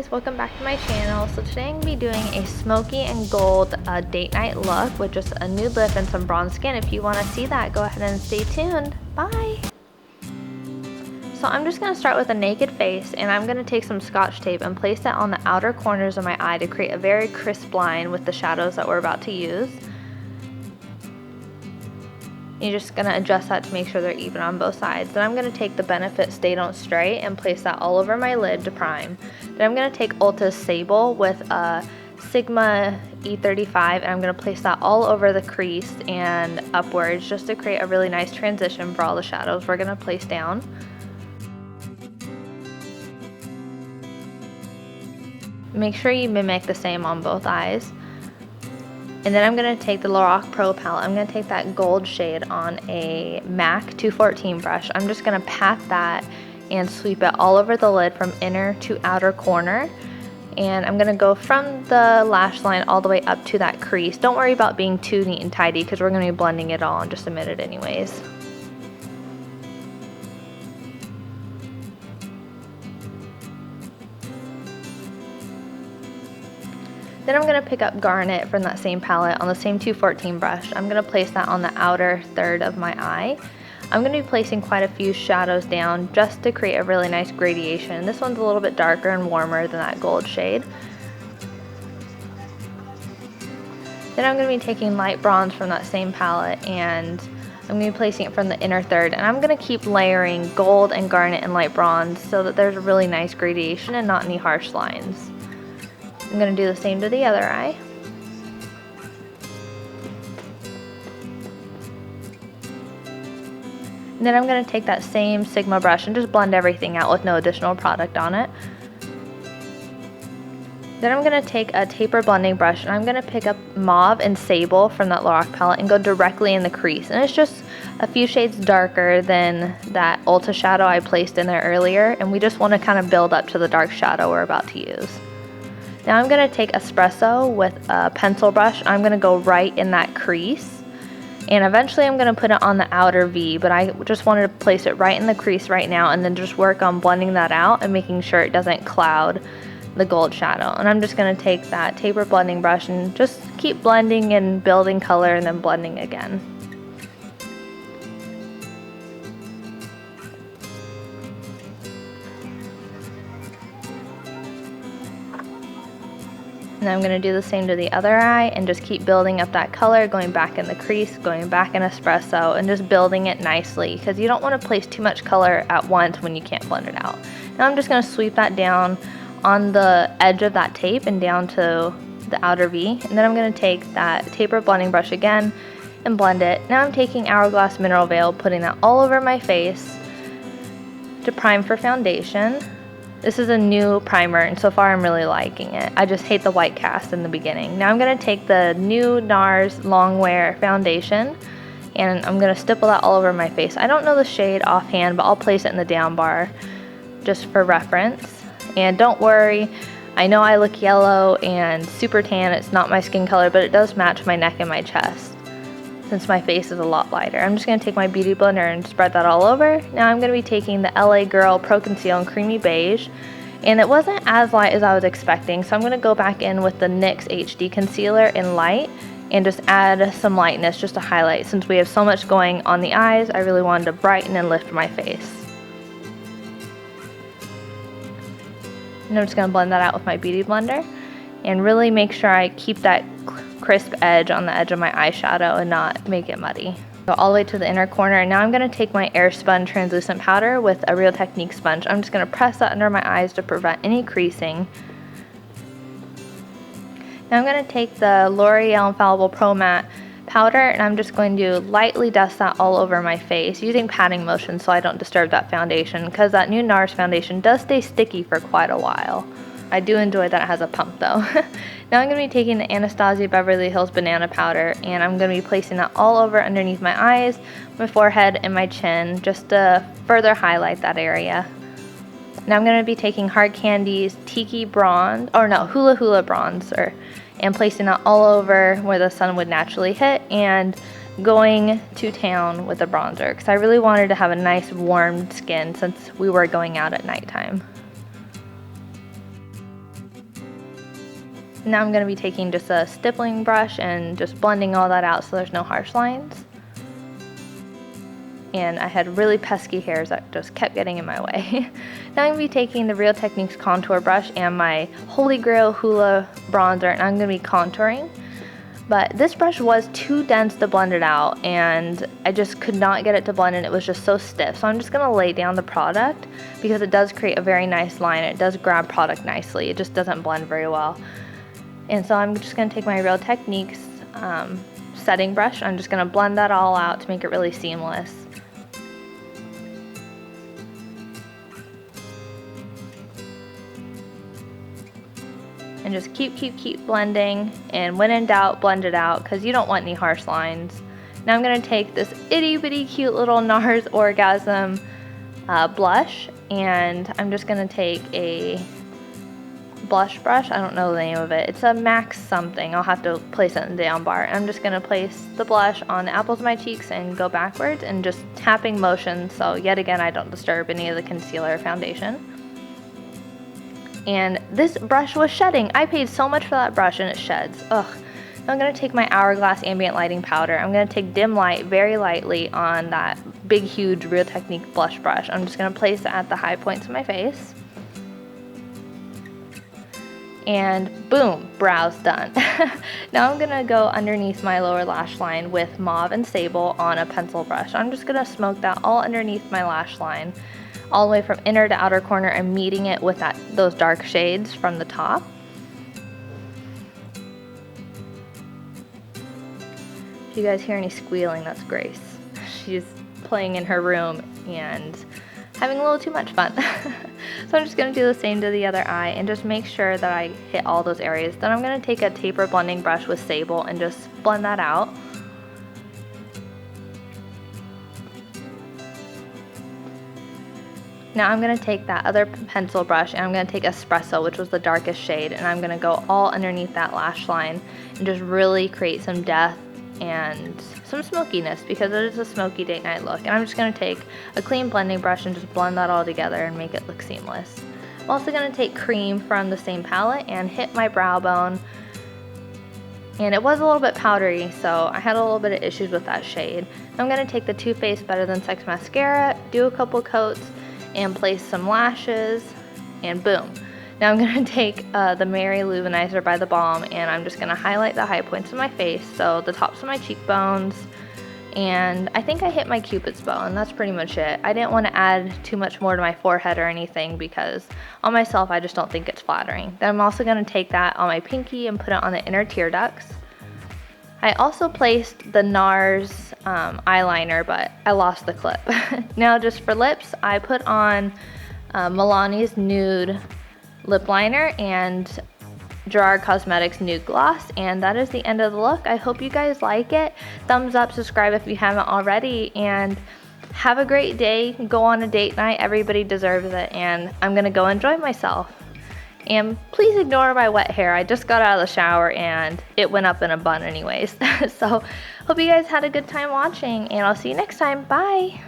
guys, welcome back to my channel. So today I'm going to be doing a smoky and gold date night look with just a nude lip and some bronze skin. If you want to see that, go ahead and stay tuned. Bye! So I'm just going to start with a naked face, and I'm going to take some scotch tape and place that on the outer corners of my eye to create a very crisp line with the shadows that we're about to use. You're just going to adjust that to make sure they're even on both sides. Then I'm going to take the Benefit Stay Don't Stray and place that all over my lid to prime. Then I'm going to take Ulta Sable with a Sigma E35 and I'm going to place that all over the crease and upwards just to create a really nice transition for all the shadows we're going to place down. Make sure you mimic the same on both eyes. And then I'm going to take the Lorac Pro palette. I'm going to take that gold shade on a MAC 214 brush. I'm just going to pat that and sweep it all over the lid from inner to outer corner. And I'm going to go from the lash line all the way up to that crease. Don't worry about being too neat and tidy because we're going to be blending it all in just a minute anyways. Then I'm going to pick up Garnet from that same palette on the same 214 brush. I'm going to place that on the outer third of my eye. I'm going to be placing quite a few shadows down just to create a really nice gradation. This one's a little bit darker and warmer than that gold shade. Then I'm going to be taking light bronze from that same palette and I'm going to be placing it from the inner third. And I'm going to keep layering gold and garnet and light bronze so that there's a really nice gradation and not any harsh lines. I'm going to do the same to the other eye. And then I'm going to take that same Sigma brush and just blend everything out with no additional product on it. Then I'm going to take a taper blending brush and I'm going to pick up Mauve and Sable from that Lorac palette and go directly in the crease. And it's just a few shades darker than that Ulta shadow I placed in there earlier. And we just want to kind of build up to the dark shadow we're about to use. Now I'm going to take espresso with a pencil brush. I'm going to go right in that crease and eventually I'm going to put it on the outer V, but I just wanted to place it right in the crease right now and then just work on blending that out and making sure it doesn't cloud the gold shadow. And I'm just going to take that taper blending brush and just keep blending and building color and then blending again. And I'm going to do the same to the other eye and just keep building up that color, going back in the crease, going back in espresso, and just building it nicely because you don't want to place too much color at once when you can't blend it out. Now I'm just going to sweep that down on the edge of that tape and down to the outer V. And then I'm going to take that taper blending brush again and blend it. Now I'm taking Hourglass Mineral Veil, putting that all over my face to prime for foundation. This is a new primer and so far I'm really liking it. I just hate the white cast in the beginning. Now I'm going to take the new Nars Long Wear foundation and I'm going to stipple that all over my face. I don't know the shade offhand, but I'll place it in the down bar just for reference. And don't worry, I know I look yellow and super tan. It's not my skin color, but it does match my neck and my chest since my face is a lot lighter. I'm just going to take my beauty blender and spread that all over. Now I'm going to be taking the LA Girl Pro Conceal in Creamy Beige. And it wasn't as light as I was expecting, so I'm going to go back in with the NYX HD Concealer in light and just add some lightness just to highlight. Since we have so much going on the eyes, I really wanted to brighten and lift my face. And I'm just going to blend that out with my beauty blender and really make sure I keep that crisp edge on the edge of my eyeshadow and not make it muddy. Go all the way to the inner corner, and now I'm going to take my airspun translucent powder with a Real Technique sponge. I'm just going to press that under my eyes to prevent any creasing. Now I'm going to take the L'Oreal Infallible Pro Matte powder and I'm just going to lightly dust that all over my face using patting motion so I don't disturb that foundation because that new Nars foundation does stay sticky for quite a while. I do enjoy that it has a pump though. Now I'm going to be taking the Anastasia Beverly Hills Banana Powder and I'm going to be placing that all over underneath my eyes, my forehead, and my chin just to further highlight that area. Now I'm going to be taking Hard Candy's Tiki Bronze, or no, HulaHula Bronzer, and placing that all over where the sun would naturally hit and going to town with the bronzer because I really wanted to have a nice warm skin since we were going out at nighttime. Now I'm going to be taking just a stippling brush and just blending all that out so there's no harsh lines. And I had really pesky hairs that just kept getting in my way. Now I'm going to be taking the Real Techniques contour brush and my Holy Grail Hula bronzer, and I'm going to be contouring. But this brush was too dense to blend it out, and I just could not get it to blend, and it was just so stiff. So I'm just going to lay down the product because it does create a very nice line. It does grab product nicely. It just doesn't blend very well. And so I'm just going to take my Real Techniques setting brush. I'm just going to blend that all out to make it really seamless. And just keep blending, and when in doubt, blend it out because you don't want any harsh lines. Now I'm going to take this itty bitty cute little Nars Orgasm blush, and I'm just going to take a blush brush. I don't know the name of it. It's a Max something. I'll have to place it in the down bar. I'm just going to place the blush on the apples of my cheeks and go backwards and just tapping motion so yet again I don't disturb any of the concealer or foundation. And this brush was shedding. I paid so much for that brush and it sheds. Ugh. Now I'm going to take my Hourglass Ambient Lighting Powder. I'm going to take dim light very lightly on that big huge Real Technique blush brush. I'm just going to place it at the high points of my face. And boom, brows done. Now I'm going to go underneath my lower lash line with Mauve and Sable on a pencil brush. I'm just going to smoke that all underneath my lash line, all the way from inner to outer corner, and meeting it with those dark shades from the top. If you guys hear any squealing, that's Grace. She's playing in her room and having a little too much fun. So I'm just going to do the same to the other eye and just make sure that I hit all those areas. Then I'm going to take a taper blending brush with Sable and just blend that out. Now I'm going to take that other pencil brush and I'm going to take Espresso, which was the darkest shade, and I'm going to go all underneath that lash line and just really create some depth and some smokiness because it is a smoky date night look. And I'm just going to take a clean blending brush and just blend that all together and make it look seamless. I'm also going to take Cream from the same palette and hit my brow bone. And it was a little bit powdery, so I had a little bit of issues with that shade. I'm going to take the Too Faced Better Than Sex mascara, do a couple coats, and place some lashes, and boom. Now I'm going to take the Mary Luminizer by The Balm, and I'm just going to highlight the high points of my face, so the tops of my cheekbones, and I think I hit my Cupid's bow, and that's pretty much it. I didn't want to add too much more to my forehead or anything because on myself I just don't think it's flattering. Then I'm also going to take that on my pinky and put it on the inner tear ducts. I also placed the Nars eyeliner, but I lost the clip. Now just for lips, I put on Milani's Nude lip liner and Gerard Cosmetics Nude Gloss, and that is the end of the look. I hope you guys like it. Thumbs up, subscribe if you haven't already, and have a great day. Go on a date night. Everybody deserves it, and I'm going to go enjoy myself. And please ignore my wet hair. I just got out of the shower and it went up in a bun anyways. So hope you guys had a good time watching, and I'll see you next time. Bye!